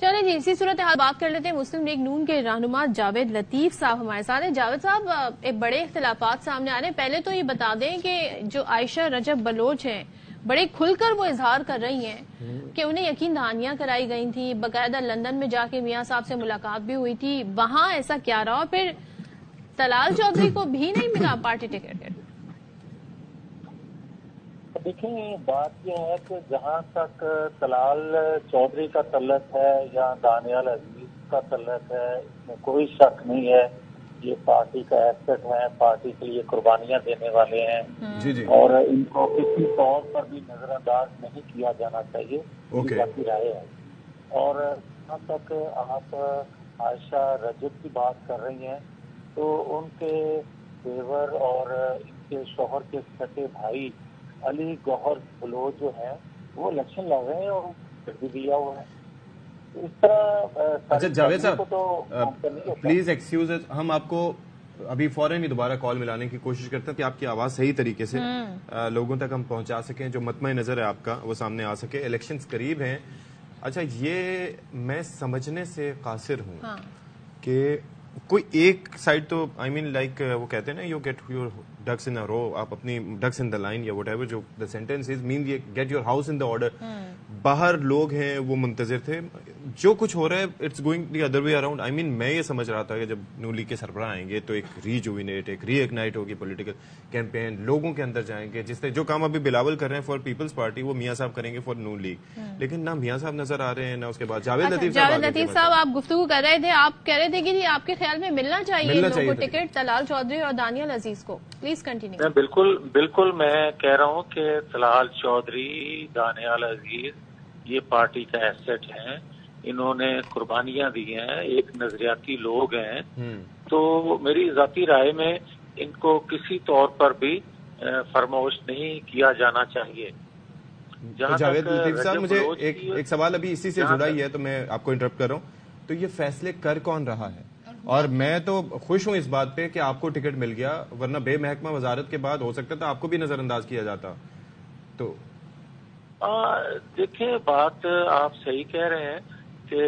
چلیں جی، اسی صورتحال بات کر لیتے ہیں مسلم لیگ نون کے رہنما جاوید لطیف صاحب ہمارے ساتھ ہیں۔ جاوید صاحب، ایک بڑے اختلافات سامنے آ رہے ہیں۔ پہلے تو یہ بتا دیں کہ جو عائشہ رجب بلوچ ہیں، بڑے کھل کر وہ اظہار کر رہی ہیں کہ انہیں یقین دہانیاں کرائی گئی تھیں، باقاعدہ لندن میں جا کے میاں صاحب سے ملاقات بھی ہوئی تھی، وہاں ایسا کیا رہا؟ پھر طلال چودھری کو بھی نہیں ملا پارٹی ٹکٹ؟ دیکھیں، بات یہ ہے کہ جہاں تک طلال چودھری کا تعلق ہے یا دانیال عزیز کا تعلق ہے، اس میں کوئی شک نہیں ہے، یہ پارٹی کا ایسٹ ہے، پارٹی کے لیے قربانیاں دینے والے ہیں اور ان کو کسی طور پر بھی نظر انداز نہیں کیا جانا چاہیے، یہ ذاتی رائے ہے۔ اور جہاں تک آپ عائشہ رجب کی بات کر رہی ہیں تو ان کے دیور اور ان کے شوہر کے سکے بھائی علی گوہر بلوچ جو ہے وہ الیکشن لڑ رہے ہیں اور بھی دیا ہوا ہے۔ اس طرح اچھا جاوید صاحب پلیز ایکسکیوز، ہم آپ کو ابھی فوراً ہی دوبارہ کال ملانے کی کوشش کرتے ہیں کہ آپ کی آواز صحیح طریقے سے لوگوں تک ہم پہنچا سکیں، جو مطمئن نظر ہے آپ کا وہ سامنے آ سکے۔ الیکشنز قریب ہیں۔ اچھا، یہ میں سمجھنے سے قاصر ہوں کہ کوئی ایک سائڈ تو آئی مین لائک وہ کہتے ہیں نا، you get your ducks in row, آپ اپنی ڈکس ان دا لائن یا وٹ ایور جو the sentence is man get your house in the order. باہر لوگ ہیں وہ منتظر تھے، جو کچھ ہو رہا ہے it's going the other way around. I mean میں یہ سمجھ رہا تھا کہ جب نون لیگ کے سربراہ آئیں گے تو ایک ریجوینیٹ، ایک ری ایگنائٹ ہوگی پولیٹیکل کیمپین، لوگوں کے اندر جائیں گے، جس طرح جو کام ابھی بلاول کر رہے ہیں فار پیپلز پارٹی وہ میاں صاحب کریں گے فار نون لیگ، لیکن نہ میاں صاحب نظر آ رہے ہیں نہ اس کے بعد جاوید لطیف صاحب آپ گفتگو کر رہے تھے، آپ کہہ رہے تھے کہ آپ کے خیال میں ملنا چاہیے لوگوں کو ٹکٹ طلال چودھری اور دانیال عزیز کو، پلیز کنٹینیو۔ بالکل میں کہہ رہا ہوں کہ طلال چودھری، دانیال عزیز یہ پارٹی کا ایسٹ ہیں، انہوں نے قربانیاں دی ہیں، ایک نظریاتی لوگ ہیں، تو میری ذاتی رائے میں ان کو کسی طور پر بھی فراموش نہیں کیا جانا چاہیے۔ جاوید لطیف صاحب مجھے ایک سوال ابھی اسی سے جڑا ہی ہے تو میں آپ کو انٹرپٹ کر رہا ہوں، تو یہ فیصلے کر کون رہا ہے؟ اور میں تو خوش ہوں اس بات پہ کہ آپ کو ٹکٹ مل گیا، ورنہ بے محکمہ وزارت کے بعد ہو سکتا تھا آپ کو بھی نظر انداز کیا جاتا۔ تو دیکھیں، بات آپ صحیح کہہ رہے ہیں کہ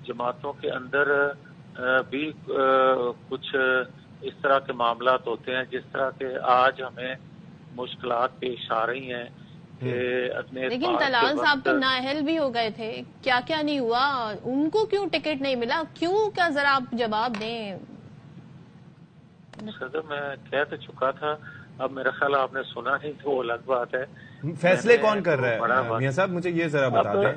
جماعتوں کے اندر بھی کچھ اس طرح کے معاملات ہوتے ہیں جس طرح کے آج ہمیں مشکلات پیش آ رہی ہیں۔ لیکن طلال صاحب تو نااہل بھی ہو گئے تھے، کیا کیا نہیں ہوا، ان کو کیوں ٹکٹ نہیں ملا، کیوں؟ کیا ذرا آپ جواب دیں۔ صدر میں کہہ تو چکا تھا، اب میرا خیال آپ نے سنا نہیں تو وہ الگ بات ہے۔ فیصلے کون کر رہا ہے میاں صاحب، مجھے یہ ذرا بتا دیں،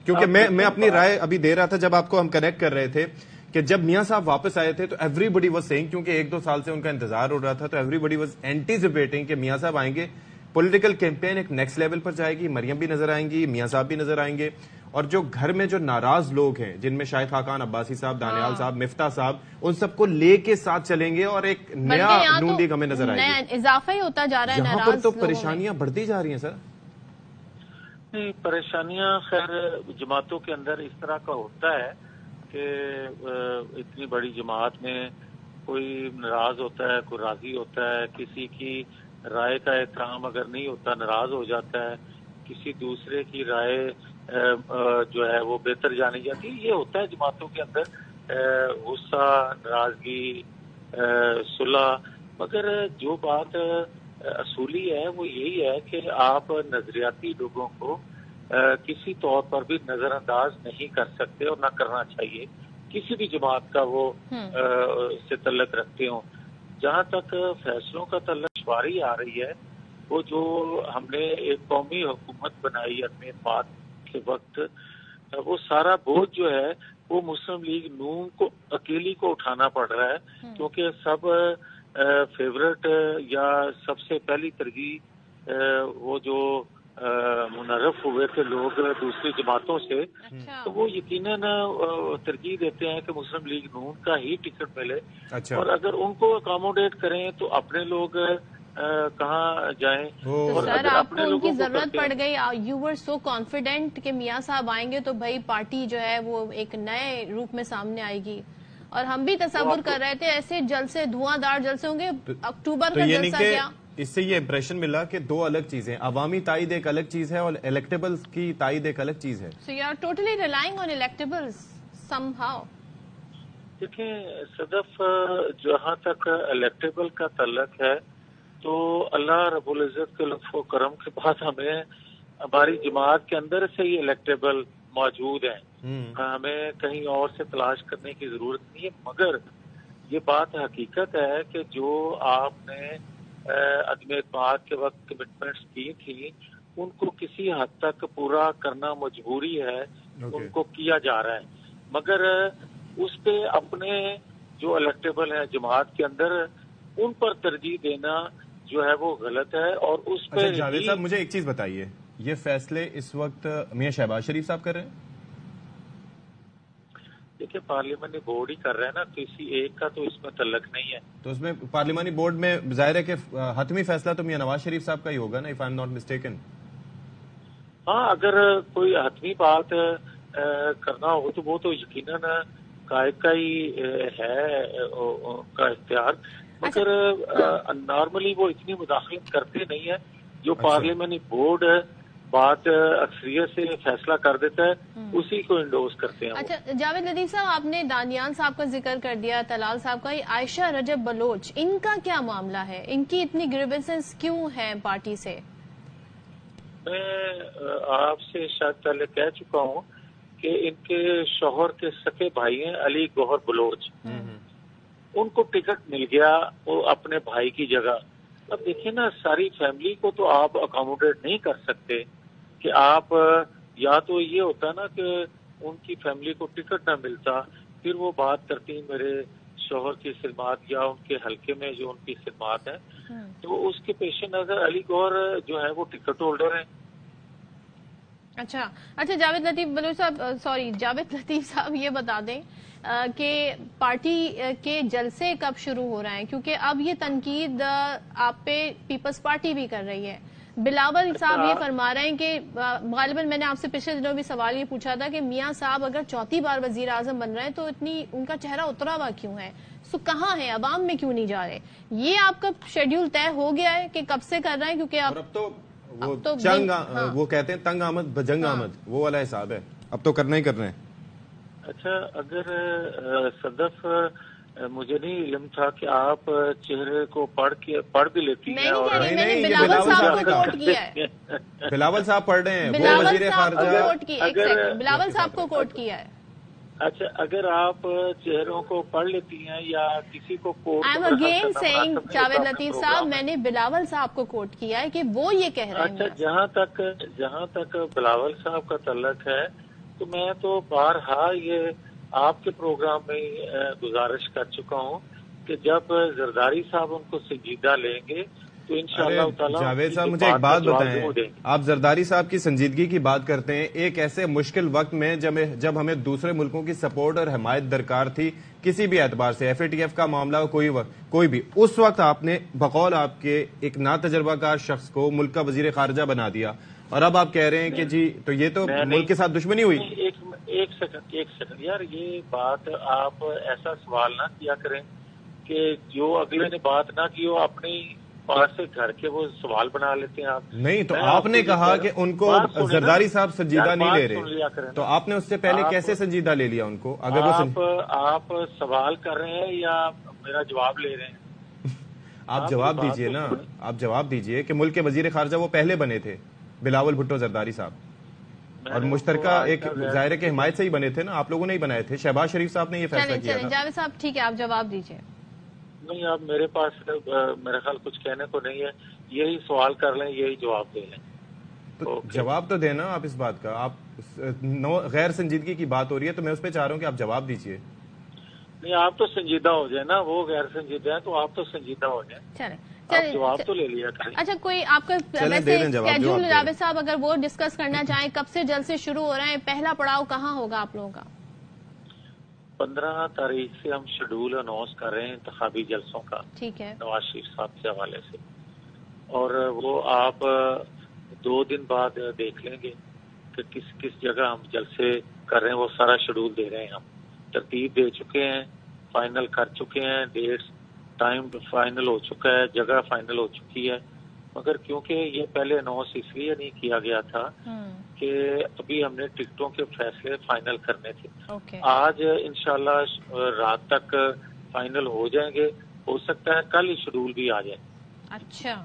کیونکہ میں اپنی رائے ابھی دے رہا تھا جب آپ کو ہم کنیکٹ کر رہے تھے کہ جب میاں صاحب واپس آئے تھے تو ایوری بڈی واز سیئنگ، کیونکہ 1-2 سال سے ان کا انتظار ہو رہا تھا، تو ایوری بڈی واز اینٹیسپیٹنگ کہ میاں صاحب آئیں گے، پولیٹیکل کیمپین ایک نیکسٹ لیول پر جائے گی، مریم بھی نظر آئیں گی، میاں صاحب بھی نظر آئیں گے، اور جو گھر میں جو ناراض لوگ ہیں جن میں شاہد خاقان عباسی صاحب، دانیال صاحب، مفتاح صاحب، ان سب کو لے کے ساتھ چلیں گے اور ایک نیا نون لیگ ہمیں نظر آئے گی۔ اضافہ ہی ہوتا جا رہا ہے، یہاں پر تو پریشانیاں بڑھتی جا رہی ہیں سر۔ نہیں، پریشانیاں خیر جماعتوں کے اندر اس طرح کا ہوتا ہے کہ اتنی بڑی جماعت میں کوئی ناراض ہوتا ہے، کوئی راضی ہوتا ہے، کسی کی رائے کا احترام اگر نہیں ہوتا ناراض ہو جاتا ہے، کسی دوسرے کی رائے جو ہے وہ بہتر جانی جاتی ہے، یہ ہوتا ہے جماعتوں کے اندر، غصہ، ناراضگی، صلح۔ مگر جو بات اصولی ہے وہ یہی ہے کہ آپ نظریاتی لوگوں کو کسی طور پر بھی نظر انداز نہیں کر سکتے اور نہ کرنا چاہیے، کسی بھی جماعت کا وہ اس سے تعلق رکھتے ہوں۔ جہاں تک فیصلوں کا تعلق شماری آ رہی ہے، وہ جو ہم نے ایک قومی حکومت بنائی اپنے بات کے وقت، وہ سارا بوجھ جو ہے وہ مسلم لیگ نون کو اکیلی کو اٹھانا پڑ رہا ہے، کیونکہ سب فیورٹ یا سب سے پہلی ترجیح وہ جو منعرف ہوئے تھے لوگ دوسری جماعتوں سے، تو وہ یقیناً ترجیح دیتے ہیں کہ مسلم لیگ نون کا ہی ٹکٹ ملے، اور اگر ان کو اکاموڈیٹ کریں تو اپنے لوگ کہاں جائیں؟ تو سر آپ کو ان کی ضرورت پڑ گئی، یو ور سو کانفیڈنٹ کہ میاں صاحب آئیں گے تو بھائی پارٹی جو ہے وہ ایک نئے روپ میں سامنے آئے گی، اور ہم بھی تصور کر رہے تھے ایسے جلسے، دھواں دار جلسے ہوں گے، اکتوبر کا جلسہ کیا اس سے یہ امپریشن ملا کہ دو الگ چیزیں، عوامی تائید ایک الگ چیز ہے اور الیکٹیبلز کی تائید ایک الگ چیز ہے. So you are totally relying on electables somehow. دیکھیں صدف، جہاں تک الیکٹیبل کا تعلق ہے تو اللہ رب العزت کے لطف و کرم کے بعد ہمیں ہماری جماعت کے اندر سے ہی الیکٹیبل موجود ہیں. ہمیں کہیں اور سے تلاش کرنے کی ضرورت نہیں ہے. مگر یہ بات حقیقت ہے کہ جو آپ نے عدم اعتماد کے وقت کمٹمنٹس کی تھی ان کو کسی حد تک پورا کرنا مجبوری ہے، ان کو کیا جا رہا ہے. مگر اس پہ اپنے جو الیکٹیبل ہیں جماعت کے اندر ان پر ترجیح دینا جو ہے وہ غلط ہے. اور اس پہ جاوید صاحب مجھے ایک چیز بتائیے، یہ فیصلے اس وقت میاں شہباز شریف صاحب کر رہے ہیں؟ دیکھیں پارلیمانی بورڈ ہی کر رہے ہیں نا، کسی ایک کا تو اس میں تعلق نہیں ہے. تو اس میں پارلیمانی بورڈ میں ظاہر ہے کہ حتمی فیصلہ تو میاں نواز شریف صاحب کا ہی ہوگا نا، if I'm not mistaken. ہاں، اگر کوئی حتمی بات کرنا ہو تو وہ تو یقیناً قائد کا ہی ہے کا اختیار. مگر نارملی وہ اتنی مداخلت کرتے نہیں ہے. جو پارلیمانی بورڈ بات اکثریت سے فیصلہ کر دیتا ہے اسی کو انڈورس کرتے ہیں. اچھا جاوید لطیف صاحب، آپ نے دانیال صاحب کا ذکر کر دیا، طلال صاحب کا. عائشہ رجب بلوچ، ان کا کیا معاملہ ہے؟ ان کی اتنی گریوینسز کیوں ہیں پارٹی سے؟ میں آپ سے شاید پہلے کہہ چکا ہوں کہ ان کے شوہر کے سکے بھائی ہیں علی گوہر بلوچ، ان کو ٹکٹ مل گیا وہ اپنے بھائی کی جگہ. اب دیکھیں نا، ساری فیملی کو تو آپ اکاموڈیٹ نہیں کر سکتے کہ آپ، یا تو یہ ہوتا نا کہ ان کی فیملی کو ٹکٹ نہ ملتا، پھر وہ بات کرتی میرے شوہر کی خدمات یا ان کے حلقے میں جو ان کی خدمات ہیں، تو اس کے پیش نظر علی گوہر جو ہے وہ ٹکٹ ہولڈر ہیں. اچھا جاوید لطیف صاحب یہ بتا دیں کہ پارٹی کے جلسے کب شروع ہو رہے ہیں؟ کیونکہ اب یہ تنقید آپ پہ پیپلز پارٹی بھی کر رہی ہے. بلاول صاحب یہ فرما رہے ہیں کہ غالباً میں نے آپ سے پچھلے دنوں بھی سوال یہ پوچھا تھا کہ میاں صاحب اگر چوتھی بار وزیر اعظم بن رہے ہیں تو اتنی ان کا چہرہ اترا ہوا کیوں ہے؟ سو کہاں ہے؟ عوام میں کیوں نہیں جا رہے؟ یہ آپ کا شیڈیول طے ہو گیا ہے کہ کب سے کر رہے ہیں؟ کیونکہ اب تو وہ کہتے ہیں تنگ آمد بجنگ آمد، وہ والا حساب ہے، اب تو کرنا ہی کرنا ہے. اچھا، اگر صدف مجھے نہیں علم تھا کہ آپ چہرے کو پڑھ بھی لیتی ہیں. بلاول صاحب کو کوٹ کیا ہے، بلاول صاحب پڑھ رہے ہیں، وہ وزیر خارجہ بلاول صاحب کو کوٹ کیا ہے. اچھا، اگر آپ چہروں کو پڑھ لیتی ہیں یا کسی کو quote, I am again seeing Javed Latif صاحب، میں نے بلاول صاحب کو کوٹ کیا ہے کہ وہ یہ کہہ رہے ہیں. اچھا، جہاں تک بلاول صاحب کا تعلق ہے تو میں تو بارہا یہ آپ کے پروگرام میں گزارش کر چکا ہوں کہ جب زرداری صاحب ان کو سنجیدہ لیں گے تو انشاءاللہ تعالی. جاوید صاحب مجھے ایک بات بتائیں، آپ زرداری صاحب کی سنجیدگی کی بات کرتے ہیں ایک ایسے مشکل وقت میں جب ہمیں دوسرے ملکوں کی سپورٹ اور حمایت درکار تھی کسی بھی اعتبار سے، ایف اے ٹی ایف کا معاملہ کوئی بھی، اس وقت آپ نے بقول آپ کے ایک ناتجربہ کار شخص کو ملک کا وزیر خارجہ بنا دیا، اور اب آپ کہہ رہے ہیں کہ جی تو یہ تو ملک کے ساتھ دشمنی ہوئی. ایک سیکنڈ یار، یہ بات آپ ایسا سوال نہ کیا کریں کہ جو اگلے نے بات نہ کی وہ اپنی پاس سے گھر کے وہ سوال بنا لیتے ہیں. آپ نہیں تو آپ نے کہا کہ ان کو زرداری صاحب سنجیدہ نہیں لے رہے، تو آپ نے اس سے پہلے کیسے سنجیدہ لے لیا ان کو؟ اگر آپ سوال کر رہے ہیں یا میرا جواب لے رہے ہیں؟ آپ جواب دیجئے نا، آپ جواب دیجئے کہ ملک کے وزیر خارجہ وہ پہلے بنے تھے، بلاول بھٹو زرداری صاحب، اور مشترکہ ایک ظاہر کے حمایت سے ہی بنے تھے نا، آپ لوگوں نے ہی بنائے تھے، شہباز شریف صاحب نے یہ فیصلہ کیا تھا. جاوید صاحب ٹھیک ہے، آپ جواب دیجئے. نہیں، آپ میرے پاس میرے خیال کچھ کہنے کو نہیں ہے، یہی سوال کر لیں، یہی جواب دے لیں. تو جواب تو دینا آپ اس بات کا. آپ غیر سنجیدگی کی بات ہو رہی ہے تو میں اس پہ چاہ رہا ہوں کہ آپ جواب دیجئے. نہیں، آپ تو سنجیدہ ہو جائیں نا، وہ غیر سنجیدہ ہیں تو آپ تو سنجیدہ ہو جائیں. آپ جواب تو لے لیا کریں. اچھا، کوئی آپ کا اسکیڈول جاوید صاحب اگر وہ ڈسکس کرنا چاہیں، کب سے جلسے شروع ہو رہے ہیں، پہلا پڑاؤ کہاں ہوگا آپ لوگوں کا؟ 15 تاریخ سے ہم شیڈول اناؤنس کر رہے ہیں انتخابی جلسوں کا، ٹھیک ہے، نواز شریف صاحب کے حوالے سے، اور وہ آپ 2 دن بعد دیکھ لیں گے کہ کس جگہ ہم جلسے کر رہے ہیں. وہ سارا شیڈول دے رہے ہیں، ہم ترتیب دے چکے ہیں، فائنل کر چکے ہیں ڈیٹس، ٹائم فائنل ہو چکا ہے, جگہ فائنل ہو چکی ہے, مگر کیونکہ یہ پہلے اناؤنس اس لیے نہیں کیا گیا تھا کہ ابھی ہم نے ٹکٹوں کے فیصلے فائنل کرنے تھے. آج انشاءاللہ رات تک فائنل ہو جائیں گے, ہو سکتا ہے کل ہی شیڈول بھی آ جائے. اچھا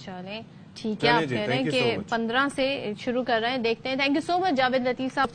چلیں ٹھیک ہے, آپ کہہ رہے ہیں کہ 15 سے شروع کر رہے ہیں, دیکھتے ہیں. تھینک یو سو مچ جاوید لطیف صاحب.